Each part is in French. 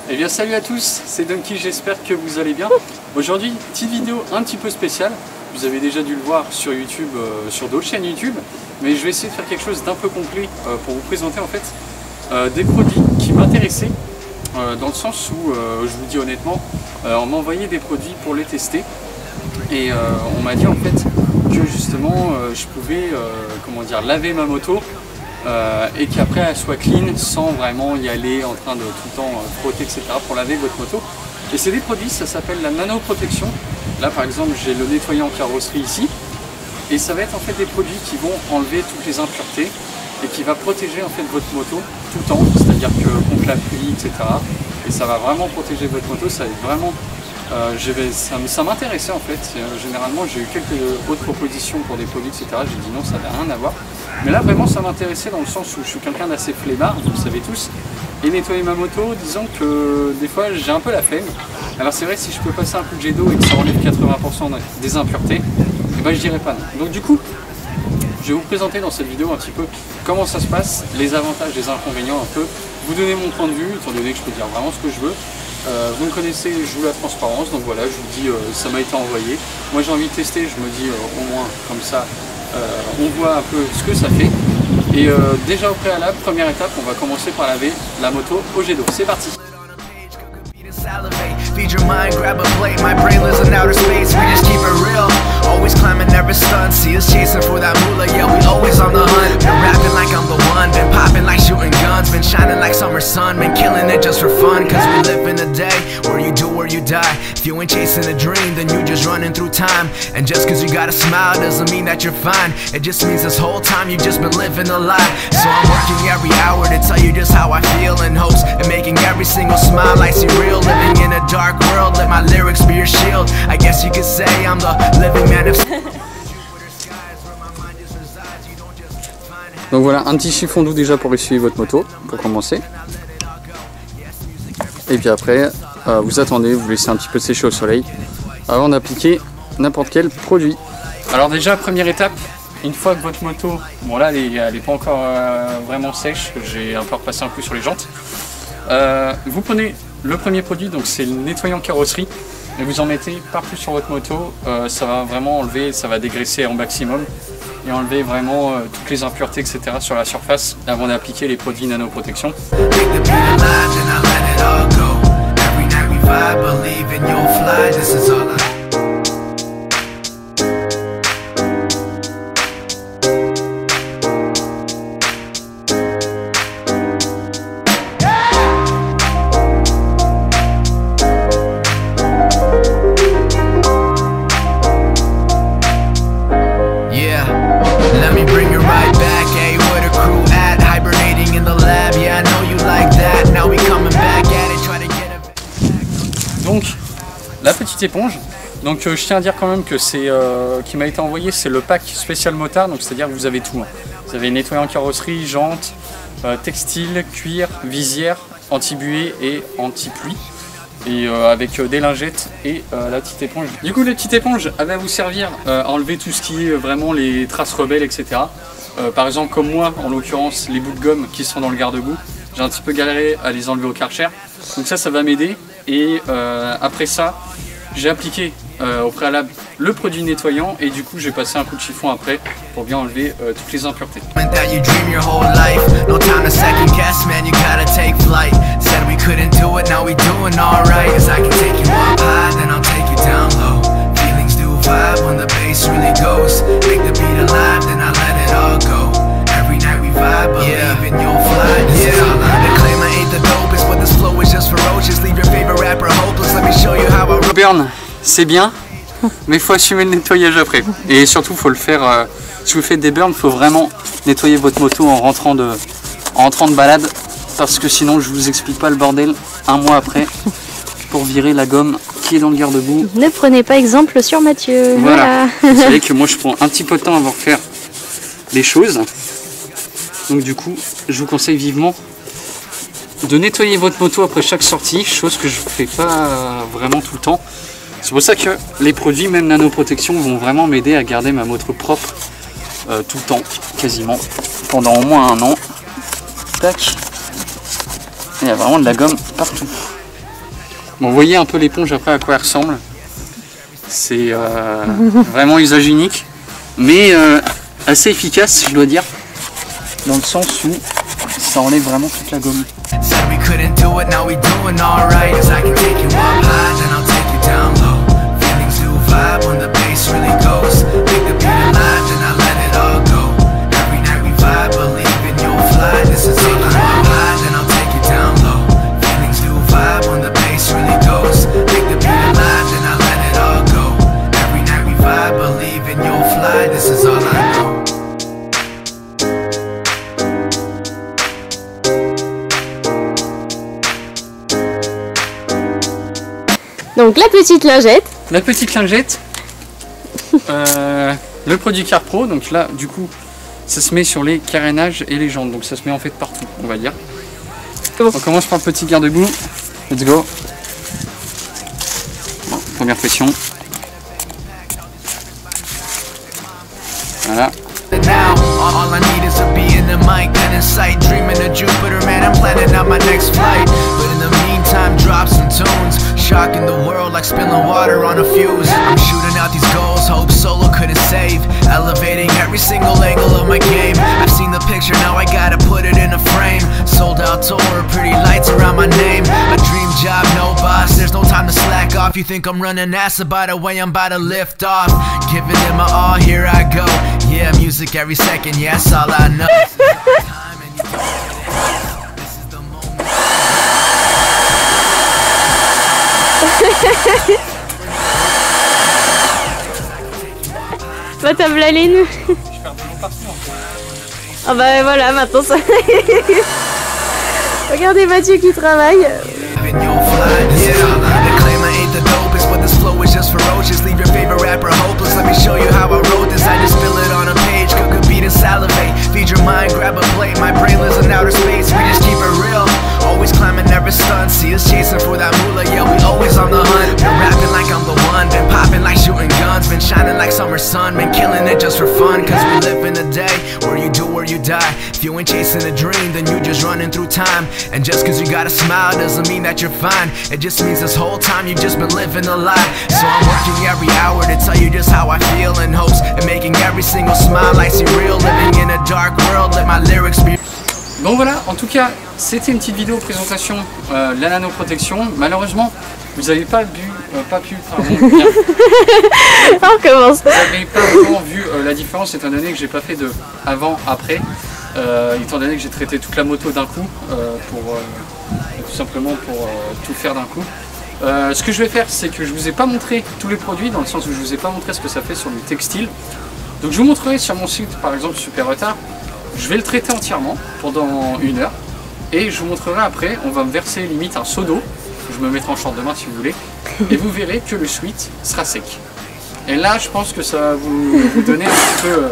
Eh bien salut à tous, c'est Donkey, j'espère que vous allez bien. Aujourd'hui, petite vidéo un petit peu spéciale. Vous avez déjà dû le voir sur YouTube, sur d'autres chaînes YouTube. Mais je vais essayer de faire quelque chose d'un peu complet pour vous présenter en fait des produits qui m'intéressaient. Dans le sens où, je vous dis honnêtement, on m'a envoyé des produits pour les tester. Et on m'a dit en fait que justement je pouvais comment dire, laver ma moto. Et qu'après elle soit clean sans vraiment y aller en train de tout le temps frotter etc. pour laver votre moto. Et c'est des produits, ça s'appelle la nanoprotection. Là par exemple j'ai le nettoyant carrosserie ici. Et ça va être en fait des produits qui vont enlever toutes les impuretés et qui va protéger en fait votre moto tout le temps, c'est-à-dire que contre la pluie etc. Et ça va vraiment protéger votre moto, ça va être vraiment... ça m'intéressait en fait. Généralement j'ai eu quelques autres propositions pour des produits etc. J'ai dit non, ça n'avait rien à voir. Mais là vraiment ça m'intéressait dans le sens où je suis quelqu'un d'assez flemmard, vous le savez tous. Et nettoyer ma moto, disons que des fois j'ai un peu la flemme. Alors c'est vrai, si je peux passer un coup de jet d'eau et que ça enlève 80% des impuretés, et ben je dirais pas non. Donc du coup, je vais vous présenter dans cette vidéo un petit peu comment ça se passe, les avantages, les inconvénients un peu, vous donner mon point de vue, étant donné que je peux dire vraiment ce que je veux. Vous me connaissez, je joue la transparence, donc voilà, je vous dis, ça m'a été envoyé. Moi j'ai envie de tester, je me dis au moins comme ça, on voit un peu ce que ça fait. Et déjà au préalable, première étape, on va commencer par laver la moto au jet d'eau. C'est parti. Feed your mind, grab a plate. My brain lives in outer space. We just keep it real. Always climbing, never stunned. See us chasing for that moolah. Yeah, we always on the hunt. Been rapping like I'm the one. Been popping like shooting guns. Been shining like summer sun. Been killing it just for fun. Cause we live in a day where you do or you die. If you ain't chasing a dream, then you just running through time. And just cause you got a smile doesn't mean that you're fine. It just means this whole time you just been living a lie. So I'm working every hour to tell you just how I feel in hopes and making every single smile like see real. Living in a dark world, let my lyrics be your shield. I guess you could say I'm the living man of... Donc voilà, un petit chiffon d'eau déjà pour essuyer votre moto, pour commencer. Et puis après, vous attendez, vous laissez un petit peu sécher au soleil avant d'appliquer n'importe quel produit. Alors déjà, première étape, une fois que votre moto, bon là elle n'est pas encore vraiment sèche, j'ai un peu repassé un coup sur les jantes. Vous prenez le premier produit, donc c'est le nettoyant carrosserie, et vous en mettez partout sur votre moto. Ça va vraiment enlever, ça va dégraisser en maximum et enlever vraiment toutes les impuretés etc. sur la surface avant d'appliquer les produits nanoprotection. Donc la petite éponge, donc je tiens à dire quand même que c'est qui m'a été envoyé, c'est le pack spécial motard, donc c'est à dire que vous avez tout. Vous avez nettoyant carrosserie, jantes, textile, cuir, visière, anti-buée et anti-pluie. Et avec des lingettes et la petite éponge. Du coup la petite éponge elle va vous servir à enlever tout ce qui est vraiment les traces rebelles etc. Par exemple comme moi en l'occurrence les bouts de gomme qui sont dans le garde-boue, j'ai un petit peu galéré à les enlever au Karcher. Donc ça va m'aider. Et après ça, j'ai appliqué au préalable le produit nettoyant et du coup j'ai passé un coup de chiffon après pour bien enlever toutes les impuretés. Burn, c'est bien, mais il faut assumer le nettoyage après. Et surtout, il faut le faire. Si vous faites des burns, il faut vraiment nettoyer votre moto en rentrant de balade, parce que sinon, je vous explique pas le bordel un mois après pour virer la gomme qui est dans le garde-boue. Ne prenez pas exemple sur Mathieu. Voilà. Vous savez que moi, je prends un petit peu de temps avant de faire les choses. Donc du coup, je vous conseille vivement de nettoyer votre moto après chaque sortie, chose que je ne fais pas vraiment tout le temps. C'est pour ça que les produits, même nanoprotection, vont vraiment m'aider à garder ma moto propre tout le temps, quasiment, pendant au moins un an. Tac. Il y a vraiment de la gomme partout. Bon, vous voyez un peu l'éponge après à quoi elle ressemble. C'est vraiment usage unique, mais assez efficace, je dois dire, dans le sens où ça enlève vraiment toute la gomme. Donc la petite lingette. La petite lingette, le produit CarPro, donc là du coup ça se met sur les carénages et les jantes, donc ça se met en fait partout, on va dire. Bon. On commence par le petit garde-boue, let's go. Bon, première pression. Voilà. Now, all I need is a bee in the mic and in sight. Dreaming of Jupiter, man, I'm planning out my next flight. But in the meantime, drop some tunes, shocking the world like spilling water on a fuse. I'm shooting out these goals, hope solo couldn't save. Elevating every single angle of my game. I've seen the picture, now I gotta put it in a frame. Sold out tour, pretty lights around my name. A dream job, no boss, there's no time to slack off. You think I'm running NASA, by the way, I'm about to lift off. Giving it my all, here I go. Yeah, music every second, yeah, that's all I know. Bah t'as blaline. Ah bah voilà, maintenant ça... Regardez Mathieu qui travaille. Leave your favorite rapper hopeless. Let me show you how I wrote this. I just spill it on a page, cook a beat and salivate. Feed your mind, grab a plate. My brain lives in outer space. We just keep it real. Always climbing, never stunned. See us chasing for that moolah. Yeah, we always on the hunt. Been rapping like I'm the one. Been popping like shooting guns. Been shining like summer sun. Been killing it just for fun. Cause we live in a day where you do or you die. If you ain't chasing a dream, then you just running through time. And just cause you got a smile doesn't mean that you're fine. It just means this whole time you've just been living a lie. So I'm working every hour to tell you just how I feel, in hopes of making every single smile like surreal. Living in a dark world, let my lyrics be. Donc voilà, en tout cas, c'était une petite vidéo présentation de la nanoprotection. Malheureusement, vous n'avez pas pu On commence. Vous n'avez pas vraiment vu la différence, étant donné que j'ai pas fait de avant-après, étant donné que j'ai traité toute la moto d'un coup, tout simplement pour tout faire d'un coup. Ce que je vais faire, c'est que je vous ai pas montré tous les produits, dans le sens où je vous ai pas montré ce que ça fait sur le textile. Donc je vous montrerai sur mon site, par exemple Super Retard. Je vais le traiter entièrement pendant 1 heure et je vous montrerai après. On va me verser limite un seau d'eau. Je me mettrai en short de bain si vous voulez, et vous verrez que le sweat sera sec. Et là, je pense que ça va vous donner un petit peu.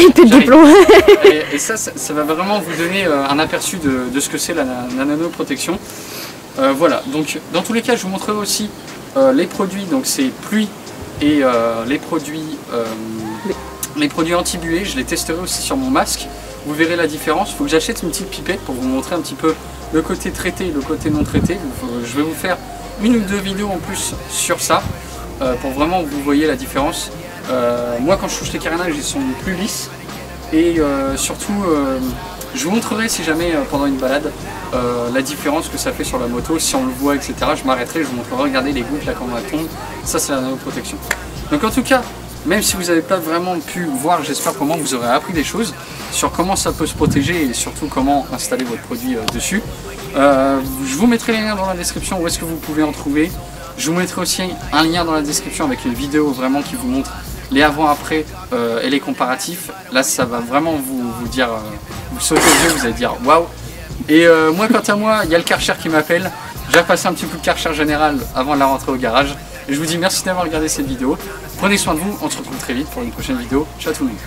Il pète du plomb. Et ça va vraiment vous donner un aperçu de ce que c'est la nanoprotection. Voilà, donc dans tous les cas je vous montrerai aussi les produits, donc c'est pluie et les produits anti-buée, je les testerai aussi sur mon masque, vous verrez la différence. Il faut que j'achète une petite pipette pour vous montrer un petit peu le côté traité et le côté non traité. Je vais vous faire 1 ou 2 vidéos en plus sur ça, pour vraiment que vous voyez la différence. Moi quand je touche les carénages ils sont plus lisses et surtout je vous montrerai si jamais pendant une balade la différence que ça fait sur la moto, si on le voit, etc. Je m'arrêterai, je vous montrerai, regardez les gouttes là comment elles tombent, ça c'est la nanoprotection. Donc en tout cas, même si vous n'avez pas vraiment pu voir, j'espère comment vous aurez appris des choses sur comment ça peut se protéger et surtout comment installer votre produit dessus. Je vous mettrai les liens dans la description où est-ce que vous pouvez en trouver. Je vous mettrai aussi un lien dans la description avec une vidéo vraiment qui vous montre les avant-après et les comparatifs. Là ça va vraiment vous dire, vous sauter aux yeux, vous allez dire waouh. Et moi quant à moi, il y a le Karcher qui m'appelle. J'ai passé un petit coup de Karcher général avant de la rentrée au garage. Et je vous dis merci d'avoir regardé cette vidéo. Prenez soin de vous, on se retrouve très vite pour une prochaine vidéo. Ciao tout le monde.